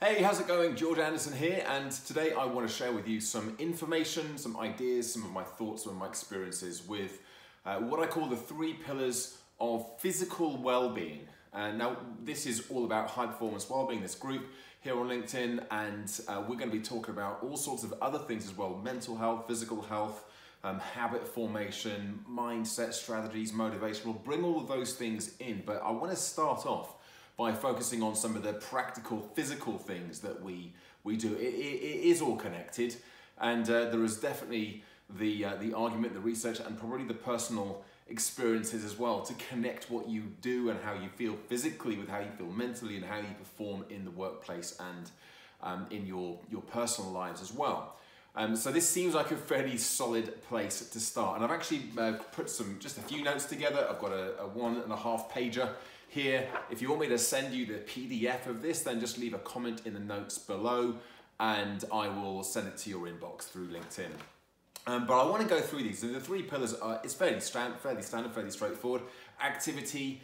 Hey, how's it going? George Anderson here, and today I want to share with you some information, some ideas, some of my thoughts, some of my experiences with what I call the 3 pillars of physical well-being. Now, this is all about high performance well-being, this group here on LinkedIn, and we're going to be talking about all sorts of other things as well: mental health, physical health, habit formation, mindset, strategies, motivation. We'll bring all of those things in, but I want to start off by focusing on some of the practical, physical things that we do. It is all connected, and there is definitely the argument, the research, and probably the personal experiences as well to connect what you do and how you feel physically with how you feel mentally and how you perform in the workplace and in your personal lives as well. So this seems like a fairly solid place to start, and I've actually put just a few notes together. I've got a 1.5 pager here. If you want me to send you the PDF of this, then just leave a comment in the notes below and I will send it to your inbox through LinkedIn. But I want to go through these. And the 3 pillars it's fairly standard, fairly straightforward. Activity,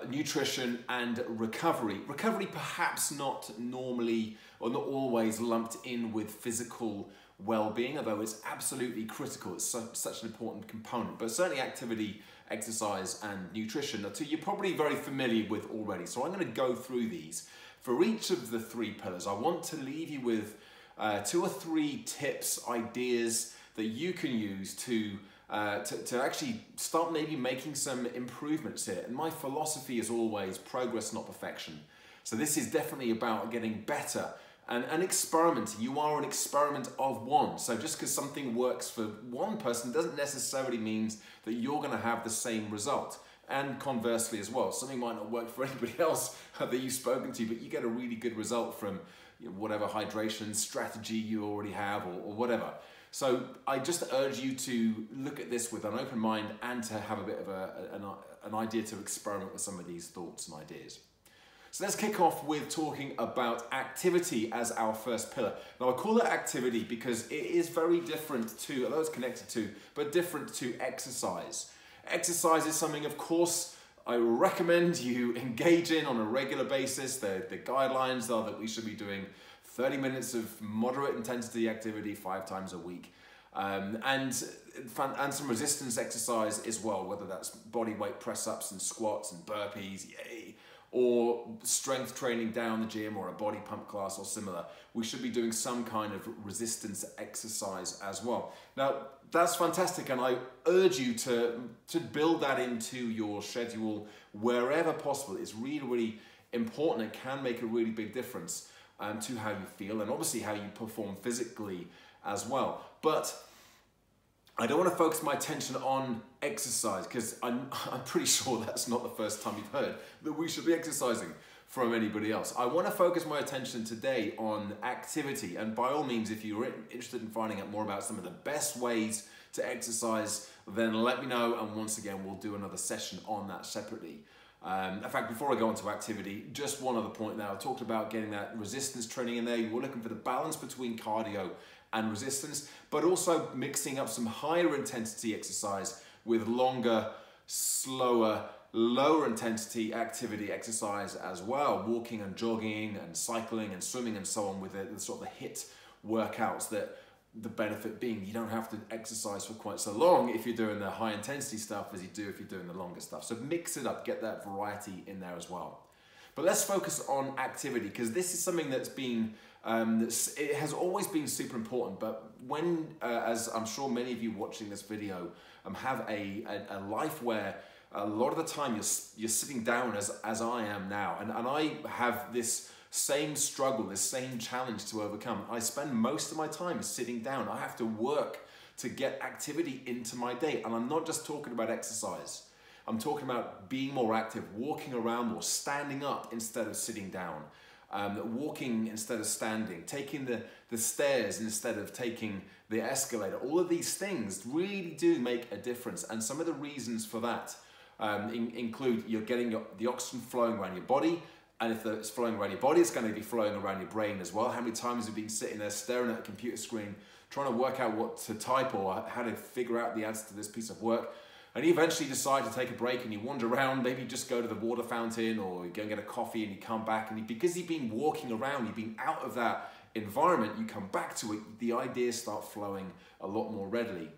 nutrition, and recovery. Recovery perhaps not normally or not always lumped in with physical well-being, although it's absolutely critical. It's such an important component. But certainly activity, exercise, and nutrition are 2 you're probably very familiar with already. So I'm going to go through these. For each of the 3 pillars, I want to leave you with 2 or 3 tips, ideas that you can use to actually start maybe making some improvements here. And my philosophy is always progress, not perfection. So this is definitely about getting better and experimenting. You are an experiment of one. So just because something works for one person doesn't necessarily mean that you're going to have the same result. And conversely as well, something might not work for anybody else that you've spoken to, but you get a really good result from whatever hydration strategy you already have or whatever. So I just urge you to look at this with an open mind and to have a bit of an idea to experiment with some of these thoughts and ideas. So let's kick off with talking about activity as our first pillar. Now I call it activity because it is very different to, although it's connected to, but different to exercise. Exercise is something, of course, I recommend you engage in on a regular basis. The guidelines are that we should be doing 30 minutes of moderate intensity activity 5 times a week. And some resistance exercise as well, whether that's body weight press-ups and squats and burpees, yay, or strength training down the gym or a body pump class or similar. We should be doing some kind of resistance exercise as well. Now, that's fantastic, and I urge you to build that into your schedule wherever possible. It's really, really important. It can make a really big difference to how you feel and obviously how you perform physically as well. But I don't want to focus my attention on exercise because I'm pretty sure that's not the first time you've heard that we should be exercising from anybody else. I want to focus my attention today on activity, and by all means, if you're interested in finding out more about some of the best ways to exercise, then let me know, and once again we'll do another session on that separately. In fact, before I go into activity, just one other point now. I talked about getting that resistance training in there. You're looking for the balance between cardio and resistance, but also mixing up some higher intensity exercise with longer, slower, lower intensity activity exercise as well. Walking and jogging and cycling and swimming and so on with the sort of the HIIT workouts, that the benefit being you don't have to exercise for quite so long if you're doing the high intensity stuff as you do if you're doing the longer stuff. So mix it up, get that variety in there as well. But let's focus on activity, because this is something that's been, it has always been super important, but when, as I'm sure many of you watching this video have a life where a lot of the time you're sitting down as I am now, and I have this same struggle, this same challenge to overcome. I spend most of my time sitting down. I have to work to get activity into my day, and I'm not just talking about exercise. I'm talking about being more active, walking around more, standing up instead of sitting down, walking instead of standing, taking the stairs instead of taking the escalator. All of these things really do make a difference, and some of the reasons for that include you're getting the oxygen flowing around your body, and if it's flowing around your body, it's going to be flowing around your brain as well. How many times have you been sitting there staring at a computer screen, trying to work out what to type or how to figure out the answer to this piece of work? And you eventually decide to take a break and you wander around, maybe just go to the water fountain or you go and get a coffee and you come back and because you've been walking around, you've been out of that environment, you come back to it, the ideas start flowing a lot more readily.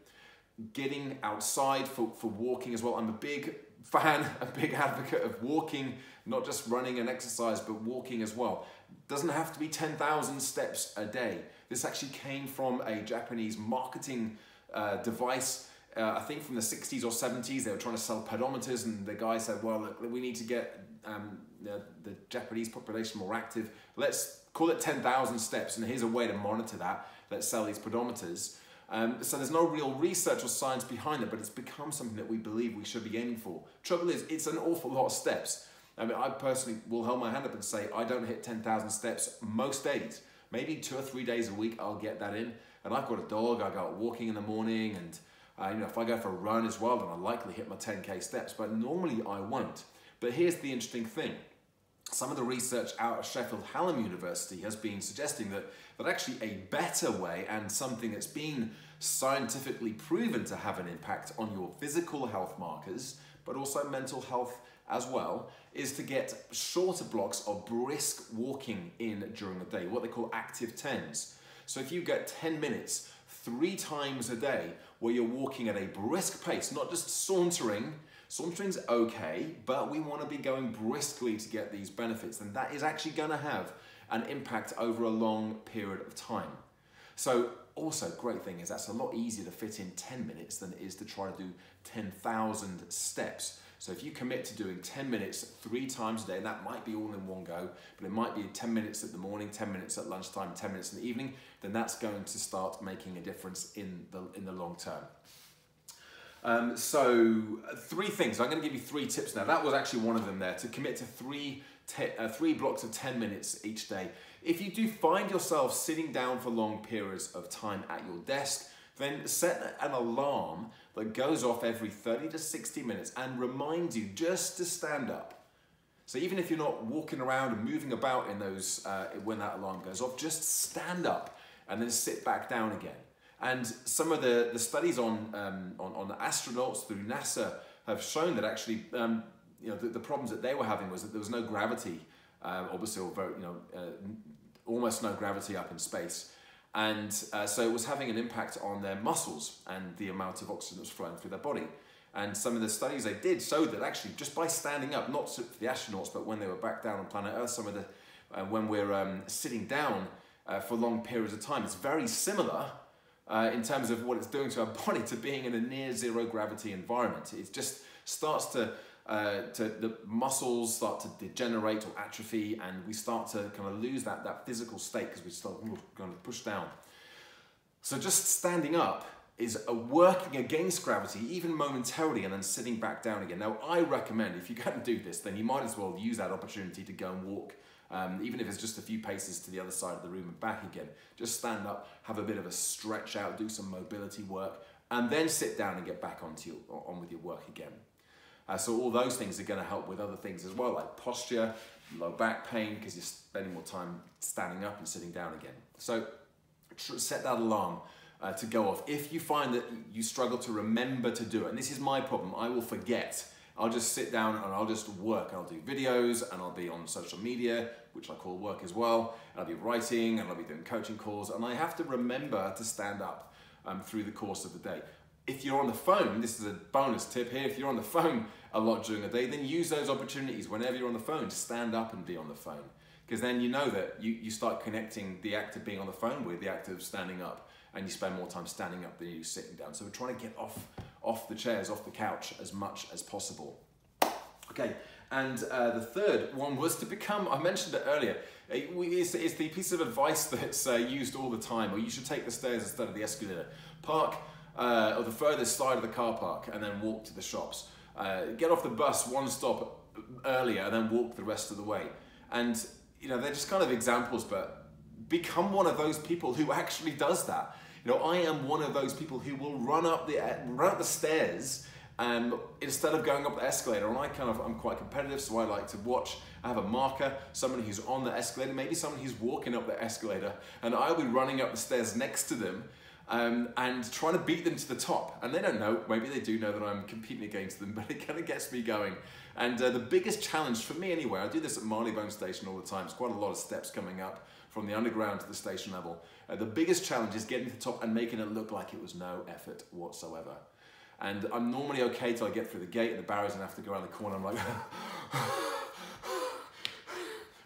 Getting outside for walking as well. I'm a big fan, a big advocate of walking, not just running and exercise, but walking as well. Doesn't have to be 10,000 steps a day. This actually came from a Japanese marketing device, I think from the 60s or 70s. They were trying to sell pedometers and the guy said, well, look, we need to get the Japanese population more active. Let's call it 10,000 steps and here's a way to monitor that. Let's sell these pedometers. So there's no real research or science behind it, but it's become something that we believe we should be aiming for. Trouble is, it's an awful lot of steps. I mean, I personally will hold my hand up and say I don't hit 10,000 steps most days. Maybe 2 or 3 days a week I'll get that in. And I've got a dog, I go out walking in the morning, and you know, if I go for a run as well, then I'll likely hit my 10K steps, but normally I won't. But here's the interesting thing. Some of the research out of Sheffield Hallam University has been suggesting that actually a better way and something that's been scientifically proven to have an impact on your physical health markers, but also mental health as well, is to get shorter blocks of brisk walking in during the day, what they call active 10s. So if you get 10 minutes 3 times a day where you're walking at a brisk pace, not just sauntering. Sauntering's okay, but we want to be going briskly to get these benefits, and that is actually going to have an impact over a long period of time. So also, great thing is that's a lot easier to fit in 10 minutes than it is to try to do 10,000 steps. So if you commit to doing 10 minutes 3 times a day, and that might be all in one go, but it might be 10 minutes at the morning, 10 minutes at lunchtime, 10 minutes in the evening, then that's going to start making a difference in the long term. So 3 things. I'm going to give you 3 tips now. That was actually one of them there, to commit to 3 blocks of 10 minutes each day. If you do find yourself sitting down for long periods of time at your desk, then set an alarm that goes off every 30 to 60 minutes and reminds you just to stand up. So even if you're not walking around and moving about in those, when that alarm goes off, just stand up and then sit back down again. And some of the studies on astronauts through NASA have shown that actually, you know, the problems that they were having was that there was no gravity, obviously, or very, you know, almost no gravity up in space. And so it was having an impact on their muscles and the amount of oxygen that was flowing through their body. And some of the studies they did showed that actually just by standing up, not for the astronauts, but when they were back down on planet Earth, some of the, when we're sitting down for long periods of time, it's very similar in terms of what it's doing to our body to being in a near zero gravity environment. It just starts to the muscles start to degenerate or atrophy, and we start to kind of lose that physical state because we start going to push down. So just standing up is working against gravity, even momentarily, and then sitting back down again. Now, I recommend if you're going to do this, then you might as well use that opportunity to go and walk, even if it's just a few paces to the other side of the room and back again. Just stand up, have a bit of a stretch out, do some mobility work, and then sit down and get back on with your work again. So all those things are going to help with other things as well, like posture, low back pain, because you're spending more time standing up and sitting down again. So set that alarm to go off. If you find that you struggle to remember to do it, and this is my problem, I will forget. I'll just sit down and I'll just work. I'll do videos and I'll be on social media, which I call work as well. And I'll be writing and I'll be doing coaching calls, and I have to remember to stand up through the course of the day. If you're on the phone, this is a bonus tip here, if you're on the phone a lot during the day, then use those opportunities whenever you're on the phone to stand up and be on the phone. Because then you know that you start connecting the act of being on the phone with the act of standing up, and you spend more time standing up than you sitting down. So we're trying to get off the chairs, off the couch as much as possible. Okay, and the third one was to become, I mentioned it earlier, it's the piece of advice that's used all the time, or you should take the stairs instead of the escalator. Park or the furthest side of the car park and then walk to the shops. Get off the bus 1 stop earlier and then walk the rest of the way. And you know, they're just kind of examples, but become one of those people who actually does that. You know, I am one of those people who will run up the stairs instead of going up the escalator. And I'm quite competitive, so I like to watch. I have a marker, someone who's on the escalator, maybe someone who's walking up the escalator, and I'll be running up the stairs next to them. and trying to beat them to the top. And they don't know, maybe they do know that I'm competing against them, but it kind of gets me going. And the biggest challenge for me anyway, I do this at Marylebone Station all the time, it's quite a lot of steps coming up from the underground to the station level. The biggest challenge is getting to the top and making it look like it was no effort whatsoever. And I'm normally okay till I get through the gate and the barriers and have to go around the corner. I'm like,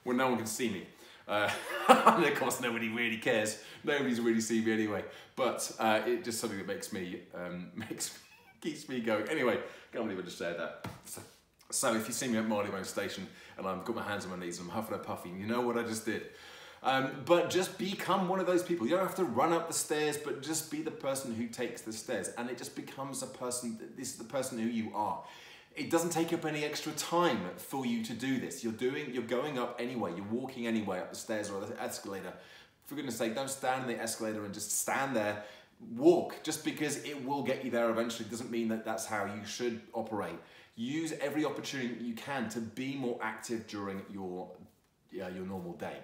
when no one can see me. And of course nobody really cares. Nobody's really seen me anyway. But it's just something that makes me, keeps me going. Anyway, can't believe I just said that. So if you see me at Marylebone Station and I've got my hands on my knees and I'm huffing and puffing, you know what I just did. But just become one of those people. You don't have to run up the stairs, but just be the person who takes the stairs. And it just becomes a person, this is the person who you are. It doesn't take up any extra time for you to do this. You're going up anyway. You're walking anyway up the stairs or the escalator. For goodness sake, don't stand in the escalator and just stand there. Walk. Just because it will get you there eventually doesn't mean that that's how you should operate. Use every opportunity you can to be more active during your normal day.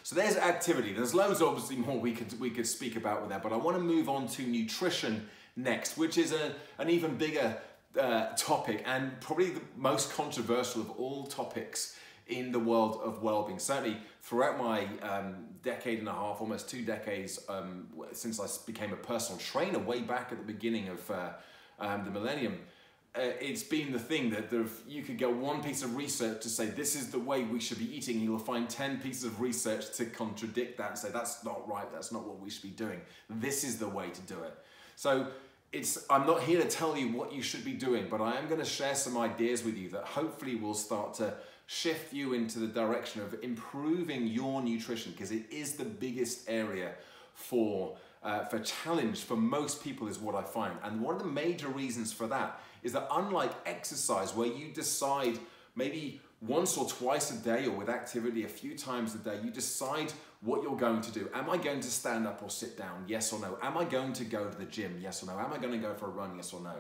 So there's activity. There's loads obviously more we could speak about with that, but I want to move on to nutrition next, which is an even bigger topic and probably the most controversial of all topics in the world of wellbeing. Certainly throughout my decade and a half, almost 2 decades, since I became a personal trainer way back at the beginning of the millennium, it's been the thing that you could get one piece of research to say this is the way we should be eating, and you'll find 10 pieces of research to contradict that and say that's not right, that's not what we should be doing. This is the way to do it. So I'm not here to tell you what you should be doing, but I am going to share some ideas with you that hopefully will start to shift you into the direction of improving your nutrition, because it is the biggest area for challenge for most people is what I find. And one of the major reasons for that is that unlike exercise, where you decide maybe once or twice a day or with activity a few times a day, you decide what you're going to do. Am I going to stand up or sit down? Yes or no. Am I going to go to the gym? Yes or no. Am I going to go for a run? Yes or no.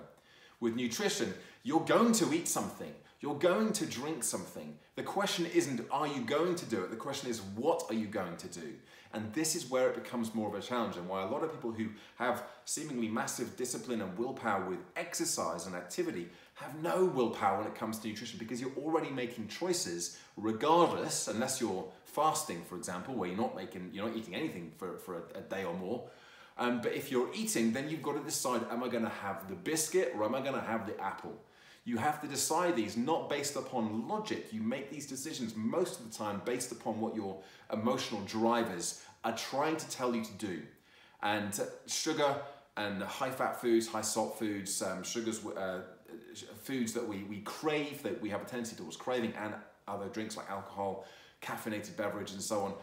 With nutrition, you're going to eat something. You're going to drink something. The question isn't, are you going to do it? The question is, what are you going to do? And this is where it becomes more of a challenge, and why a lot of people who have seemingly massive discipline and willpower with exercise and activity have no willpower when it comes to nutrition, because you're already making choices regardless, unless you're fasting, for example, where you're not eating anything for a day or more. But if you're eating, then you've got to decide, am I going to have the biscuit or am I going to have the apple? You have to decide these not based upon logic. You make these decisions most of the time based upon what your emotional drivers are trying to tell you to do. And sugar and high-fat foods, high-salt foods, sugars, foods that we crave, that we have a tendency towards craving, and other drinks like alcohol, caffeinated beverage, and so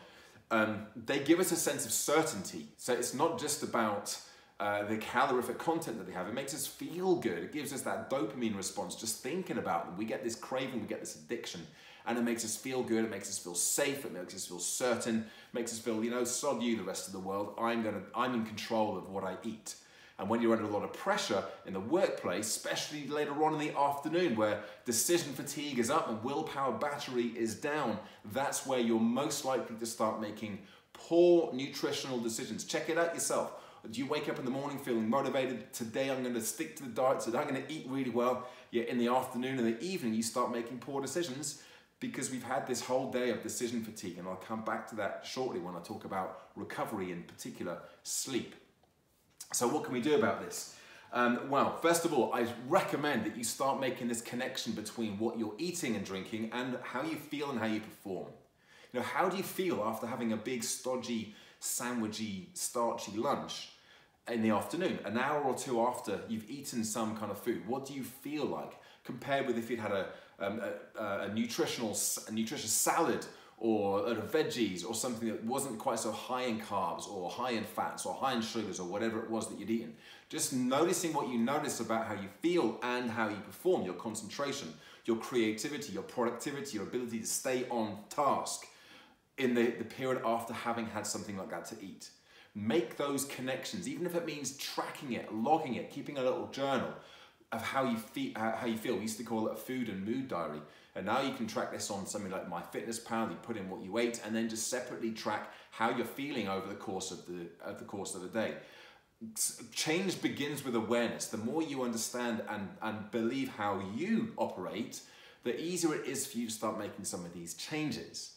on, they give us a sense of certainty. So it's not just about the calorific content that they have. It makes us feel good. It gives us that dopamine response just thinking about them. We get this craving, we get this addiction, and it makes us feel good. It makes us feel safe. It makes us feel certain. It makes us feel, sod you, the rest of the world. I'm in control of what I eat. And when you're under a lot of pressure in the workplace, especially later on in the afternoon where decision fatigue is up and willpower battery is down, that's where you're most likely to start making poor nutritional decisions. Check it out yourself. Do you wake up in the morning feeling motivated? Today I'm going to stick to the diet, so I'm going to eat really well. Yet in the afternoon and the evening you start making poor decisions because we've had this whole day of decision fatigue. And I'll come back to that shortly when I talk about recovery, in particular sleep. So what can we do about this? Well, first of all, I recommend that you start making this connection between what you're eating and drinking and how you feel and how you perform. How do you feel after having a big, stodgy, sandwichy, starchy lunch in the afternoon? An hour or two after you've eaten some kind of food, what do you feel like compared with if you'd had a nutritious salad or a veggies or something that wasn't quite so high in carbs or high in fats or high in sugars or whatever it was that you'd eaten? Just noticing what you notice about how you feel and how you perform, your concentration, your creativity, your productivity, your ability to stay on task in the period after having had something like that to eat. Make those connections, even if it means tracking it, logging it, keeping a little journal of how you feel. We used to call it a food and mood diary. And now you can track this on something like MyFitnessPal. You put in what you ate, and then just separately track how you're feeling over the course of the day. Change begins with awareness. The more you understand and believe how you operate, the easier it is for you to start making some of these changes.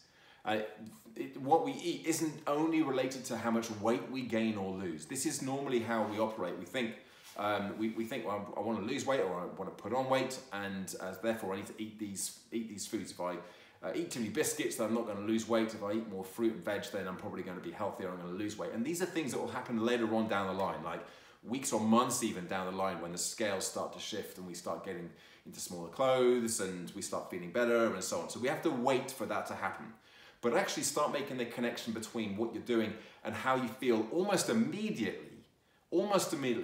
What we eat isn't only related to how much weight we gain or lose. This is normally how we operate. We think, well, I want to lose weight, or I want to put on weight, and therefore I need to eat these foods. If I eat too many biscuits, then I'm not going to lose weight. If I eat more fruit and veg, then I'm probably going to be healthier, I'm going to lose weight. And these are things that will happen later on down the line, like weeks or months even down the line, when the scales start to shift and we start getting into smaller clothes and we start feeling better and so on. So we have to wait for that to happen. But actually start making the connection between what you're doing and how you feel almost immediately,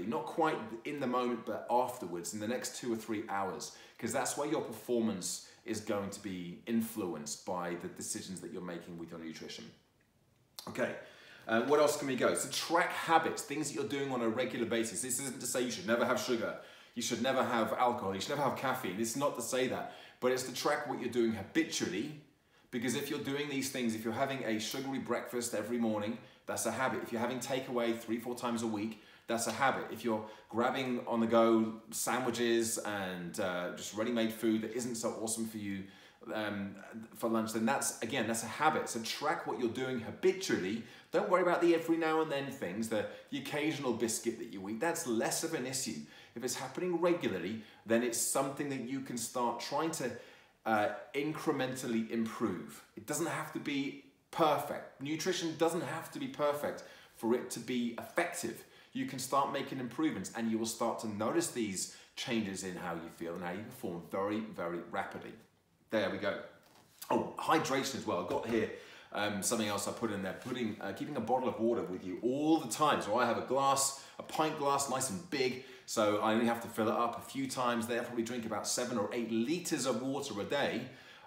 not quite in the moment, but afterwards, in the next 2 or 3 hours, because that's where your performance is going to be influenced by the decisions that you're making with your nutrition. Okay, what else can we go? So track habits, things that you're doing on a regular basis. This isn't to say you should never have sugar, you should never have alcohol, you should never have caffeine. It's not to say that, but it's to track what you're doing habitually. Because if you're doing these things, if you're having a sugary breakfast every morning, that's a habit. If you're having takeaway 3-4 times a week, that's a habit. If you're grabbing on the go sandwiches and just ready-made food that isn't so awesome for you for lunch, then that's a habit. So track what you're doing habitually. Don't worry about the every now and then things, the occasional biscuit that you eat. That's less of an issue. If it's happening regularly, then it's something that you can start trying to incrementally improve. It doesn't have to be perfect. Nutrition doesn't have to be perfect for it to be effective. You can start making improvements, and you will start to notice these changes in how you feel and how you perform very, very rapidly. There we go. Oh, hydration as well. I've got here something else I put in there, keeping a bottle of water with you all the time. So I have a pint glass, nice and big, so I only have to fill it up a few times there. I probably drink about 7 or 8 liters of water a day,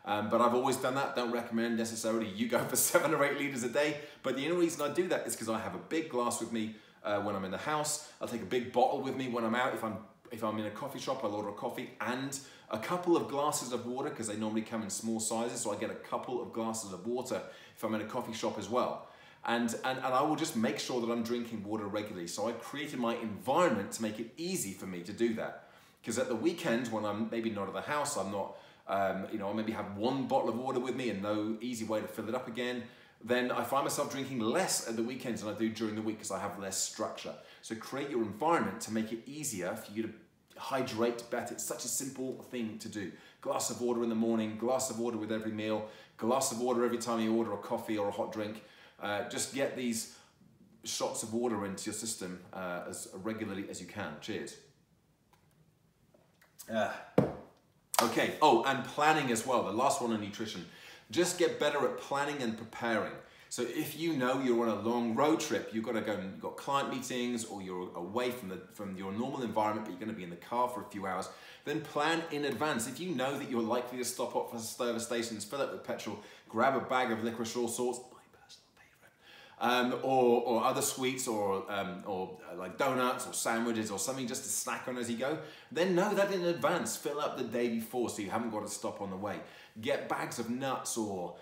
but I've always done that. Don't recommend necessarily you go for 7 or 8 liters a day, but the only reason I do that is because I have a big glass with me when I'm in the house. I'll take a big bottle with me when I'm out. If I'm in a coffee shop, I'll order a coffee and a couple of glasses of water, because they normally come in small sizes, so I get a couple of glasses of water if I'm in a coffee shop as well. And I will just make sure that I'm drinking water regularly. So I created my environment to make it easy for me to do that. Because at the weekend, when I'm maybe not at the house, I'm not, I maybe have 1 bottle of water with me and no easy way to fill it up again, then I find myself drinking less at the weekends than I do during the week because I have less structure. So create your environment to make it easier for you to hydrate better. It's such a simple thing to do. Glass of water in the morning, glass of water with every meal, glass of water every time you order a coffee or a hot drink. Just get these shots of water into your system as regularly as you can. Cheers. Okay, oh, and planning as well, the last one on nutrition. Just get better at planning and preparing. So if you know you're on a long road trip, you've got to go and you've got client meetings, or you're away from your normal environment, but you're going to be in the car for a few hours, then plan in advance. If you know that you're likely to stop off for service stations, fill up with petrol, grab a bag of licorice, all sorts, my personal favorite, or other sweets, or like donuts or sandwiches or something just to snack on as you go, then know that in advance. Fill up the day before so you haven't got to stop on the way. Get bags of nuts or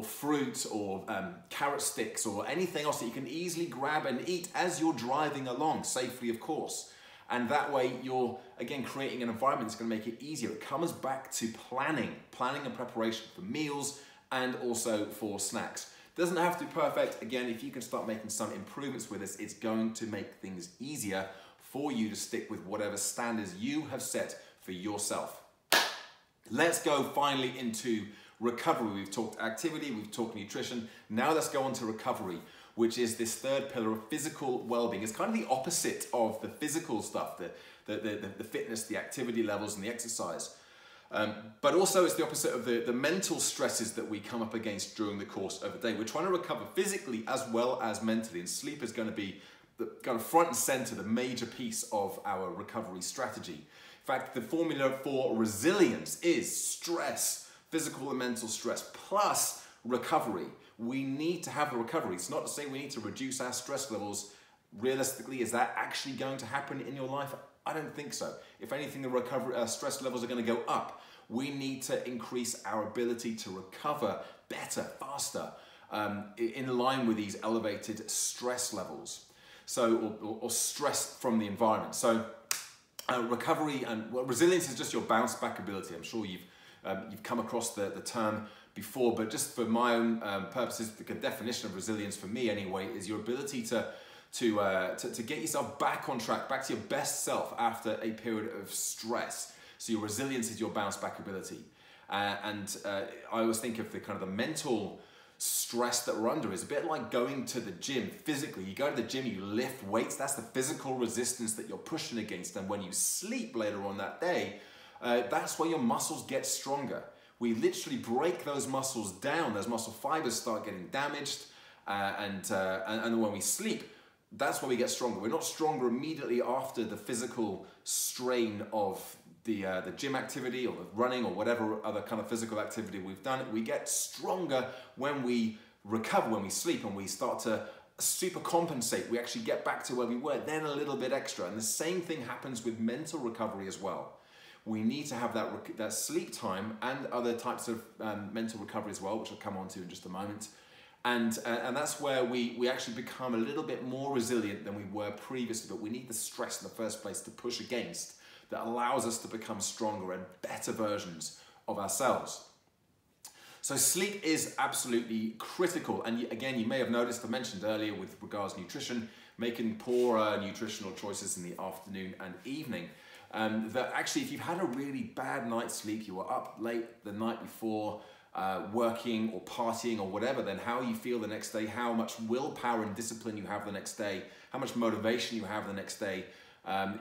fruit or carrot sticks or anything else that you can easily grab and eat as you're driving along, safely of course. And that way you're, again, creating an environment that's going to make it easier. It comes back to planning and preparation for meals and also for snacks. Doesn't have to be perfect. Again, if you can start making some improvements with this, it's going to make things easier for you to stick with whatever standards you have set for yourself. Let's go finally into recovery. We've talked activity, we've talked nutrition. Now let's go on to recovery, which is this third pillar of physical well-being. It's kind of the opposite of the physical stuff, the fitness, the activity levels and the exercise. But also it's the opposite of the mental stresses that we come up against during the course of the day. We're trying to recover physically as well as mentally, and sleep is going to be the kind of front and center, the major piece of our recovery strategy. In fact, the formula for resilience is stress, physical and mental stress, plus recovery. We need to have the recovery. It's not to say we need to reduce our stress levels. Realistically, is that actually going to happen in your life? I don't think so. If anything, the stress levels are going to go up. we need to increase our ability to recover better, faster, in line with these elevated stress levels. So, or stress from the environment. So recovery and resilience is just your bounce back ability. I'm sure you've come across the term before, but just for my own purposes, the definition of resilience for me anyway is your ability to get yourself back on track, back to your best self after a period of stress. So your resilience is your bounce back ability. I always think of the mental stress that we're under is a bit like going to the gym physically. You go to the gym, you lift weights, that's the physical resistance that you're pushing against. And when you sleep later on that day, that's where your muscles get stronger. We literally break those muscles down, those muscle fibers start getting damaged, and when we sleep, that's where we get stronger. We're not stronger immediately after the physical strain of the gym activity or the running or whatever other kind of physical activity we've done. We get stronger when we recover, when we sleep, and we start to super compensate. We actually get back to where we were, then a little bit extra. And the same thing happens with mental recovery as well. We need to have that sleep time and other types of mental recovery as well, which I'll come on to in just a moment. And that's where we actually become a little bit more resilient than we were previously, but we need the stress in the first place to push against that allows us to become stronger and better versions of ourselves. So sleep is absolutely critical. And again, you may have noticed, I mentioned earlier with regards to nutrition, making poor nutritional choices in the afternoon and evening. That actually, if you've had a really bad night's sleep, you were up late the night before, working or partying or whatever, then how you feel the next day, how much willpower and discipline you have the next day, how much motivation you have the next day,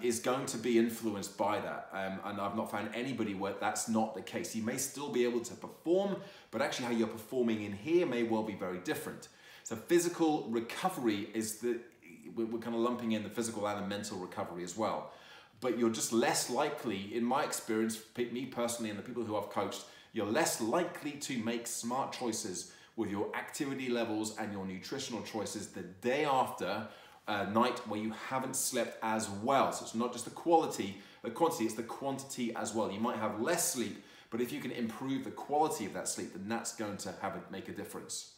is going to be influenced by that. And I've not found anybody where that's not the case. You may still be able to perform, but actually how you're performing in here may well be very different. So physical recovery is we're kind of lumping in the physical and the mental recovery as well. But you're just less likely, in my experience, me personally and the people who I've coached, you're less likely to make smart choices with your activity levels and your nutritional choices the day after a night where you haven't slept as well. So it's not just the quantity, it's the quantity as well. You might have less sleep, but if you can improve the quality of that sleep, then that's going to make a difference.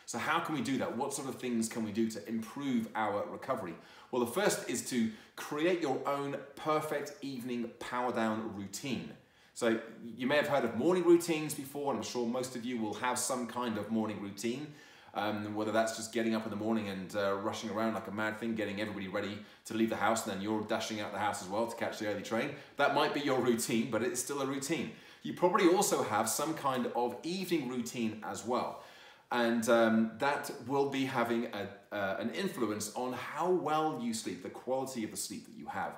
So how can we do that? What sort of things can we do to improve our recovery? Well, the first is to create your own perfect evening power down routine. So you may have heard of morning routines before, and I'm sure most of you will have some kind of morning routine, whether that's just getting up in the morning and rushing around like a mad thing, getting everybody ready to leave the house, and then you're dashing out the house as well to catch the early train. That might be your routine, but it's still a routine. You probably also have some kind of evening routine as well. And that will be having an influence on how well you sleep, the quality of the sleep that you have.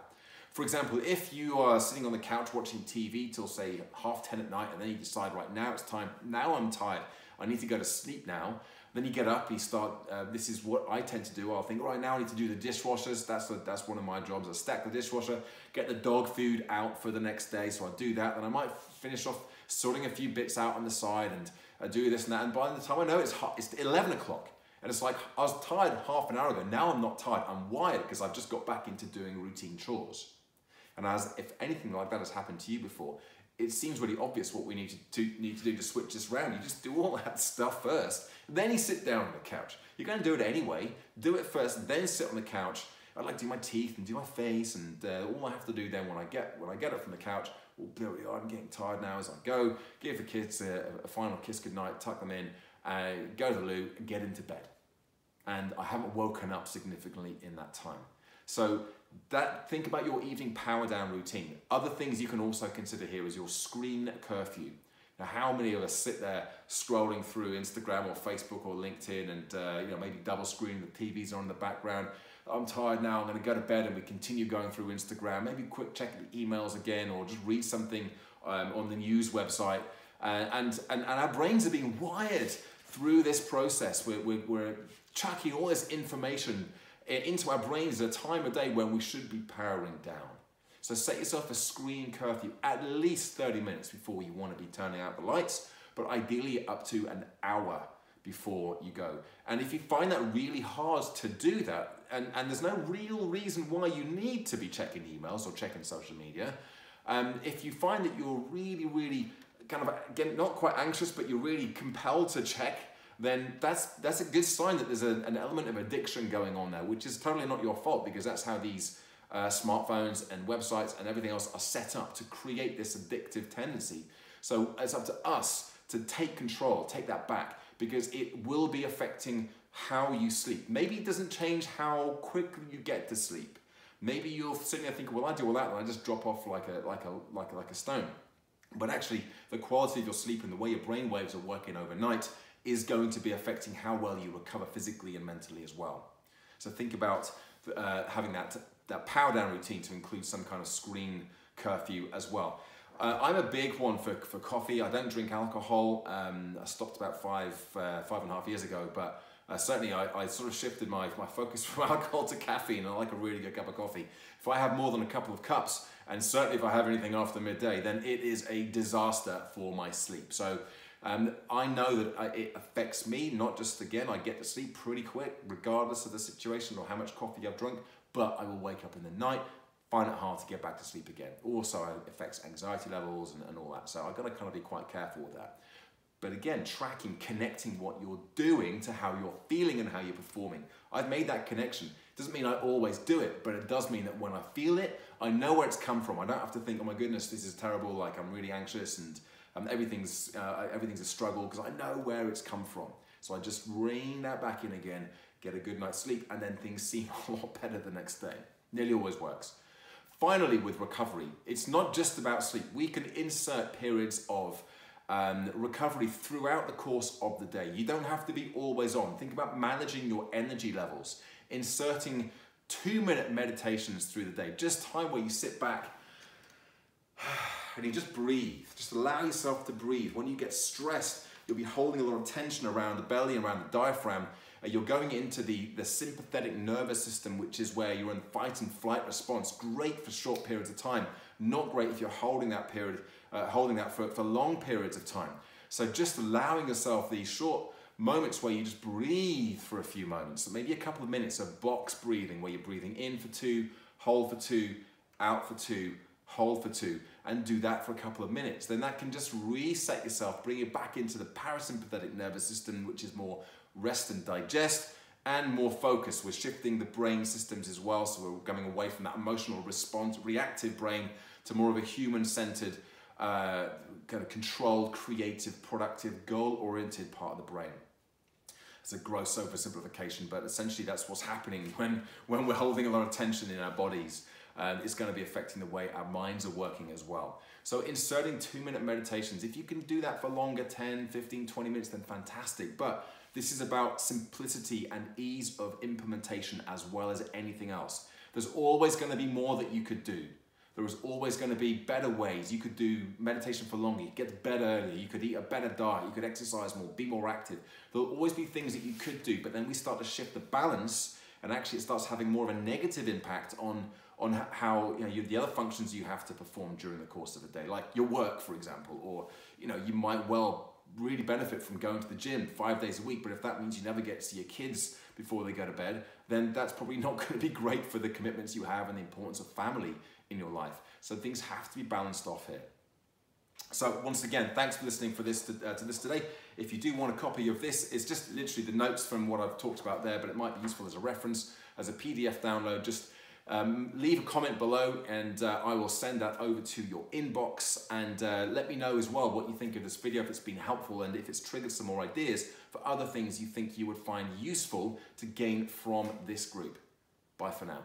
For example, if you are sitting on the couch watching TV till say 10:30 at night, and then you decide, right, now it's time, now I'm tired, I need to go to sleep now. Then you get up, you start, this is what I tend to do. I'll think, right, now I need to do the dishwashers. That's one of my jobs. I stack the dishwasher, get the dog food out for the next day. So I do that. Then I might finish off sorting a few bits out on the side and I do this and that. And by the time I know it's 11 o'clock. And it's like, I was tired half an hour ago. Now I'm not tired. I'm wired because I've just got back into doing routine chores. And as if anything like that has happened to you before, it seems really obvious what we need to do to switch this around. You just do all that stuff first. Then you sit down on the couch. You're going to do it anyway. Do it first, then sit on the couch. I like to do my teeth and do my face, and all I have to do then when I get up from the couch, well, there we are, I'm getting tired now as I go, give the kids a final kiss goodnight, tuck them in, go to the loo, and get into bed. And I haven't woken up significantly in that time. So think about your evening power down routine. Other things you can also consider here is your screen curfew. Now, how many of us sit there scrolling through Instagram or Facebook or LinkedIn and maybe double screen, the TVs are on in the background. I'm tired now, I'm going to go to bed, and we continue going through Instagram, maybe quick check the emails again, or just read something on the news website. And our brains are being wired through this process. We're chucking all this information into our brains at a time of day when we should be powering down. So set yourself a screen curfew at least 30 minutes before you want to be turning out the lights, but ideally up to an hour before you go. And if you find that really hard to do that, and there's no real reason why you need to be checking emails or checking social media, If you find that you're really kind of, again, not quite anxious, but you're really compelled to check, then that's a good sign that there's an element of addiction going on there, which is totally not your fault, because that's how these smartphones and websites and everything else are set up to create this addictive tendency. So it's up to us to take control, take that back, because it will be affecting how you sleep. Maybe it doesn't change how quickly you get to sleep. Maybe you're sitting there thinking, well, I do all that and I just drop off like a stone. But actually, the quality of your sleep and the way your brain waves are working overnight is going to be affecting how well you recover physically and mentally as well. So think about having that power down routine to include some kind of screen curfew as well. I'm a big one for coffee. I don't drink alcohol. I stopped about five and a half years ago, but certainly I sort of shifted my focus from alcohol to caffeine. I like a really good cup of coffee. If I have more than a couple of cups, and certainly if I have anything after midday, then it is a disaster for my sleep. So I know that it affects me, not just, again, I get to sleep pretty quick, regardless of the situation or how much coffee I've drunk, but I will wake up in the night, find it hard to get back to sleep again. Also, it affects anxiety levels and all that. So I've got to kind of be quite careful with that. But again, tracking, connecting what you're doing to how you're feeling and how you're performing. I've made that connection. Doesn't mean I always do it, but it does mean that when I feel it, I know where it's come from. I don't have to think, oh my goodness, this is terrible, like I'm really anxious and everything's a struggle, because I know where it's come from. So I just rein that back in again, get a good night's sleep, and then things seem a lot better the next day. Nearly always works. Finally, with recovery, it's not just about sleep. We can insert periods of recovery throughout the course of the day. You don't have to be always on. Think about managing your energy levels, inserting 2-minute meditations through the day, just time where you sit back and you just breathe. Just allow yourself to breathe. When you get stressed, you'll be holding a lot of tension around the belly, around the diaphragm. You're going into the sympathetic nervous system, which is where you're in fight and flight response. Great for short periods of time. Not great if you're holding that period, for long periods of time. So just allowing yourself these short moments where you just breathe for a few moments, so maybe a couple of minutes of box breathing, where you're breathing in for 2, hold for 2, out for 2, hold for 2, and do that for a couple of minutes. Then that can just reset yourself, bring you back into the parasympathetic nervous system, which is more rest and digest, and more focus. We're shifting the brain systems as well, so we're coming away from that emotional response, reactive brain, to more of a human-centered, kind of controlled, creative, productive, goal-oriented part of the brain. It's a gross oversimplification, but essentially that's what's happening when we're holding a lot of tension in our bodies. It's going to be affecting the way our minds are working as well. So inserting 2-minute meditations, if you can do that for longer, 10, 15, 20 minutes, then fantastic. But this is about simplicity and ease of implementation as well as anything else. There's always going to be more that you could do. There is always going to be better ways. You could do meditation for longer, you could get to bed earlier, you could eat a better diet, you could exercise more, be more active. There'll always be things that you could do, but then we start to shift the balance, and actually it starts having more of a negative impact on how the other functions you have to perform during the course of the day, like your work, for example, or you might well really benefit from going to the gym 5 days a week, but if that means you never get to see your kids before they go to bed, then that's probably not going to be great for the commitments you have and the importance of family in your life. So things have to be balanced off here. So once again, thanks for listening to this today. If you do want a copy of this, it's just literally the notes from what I've talked about there, but it might be useful as a reference, as a PDF download. Just leave a comment below and I will send that over to your inbox, and let me know as well what you think of this video, if it's been helpful and if it's triggered some more ideas for other things you think you would find useful to gain from this group. Bye for now.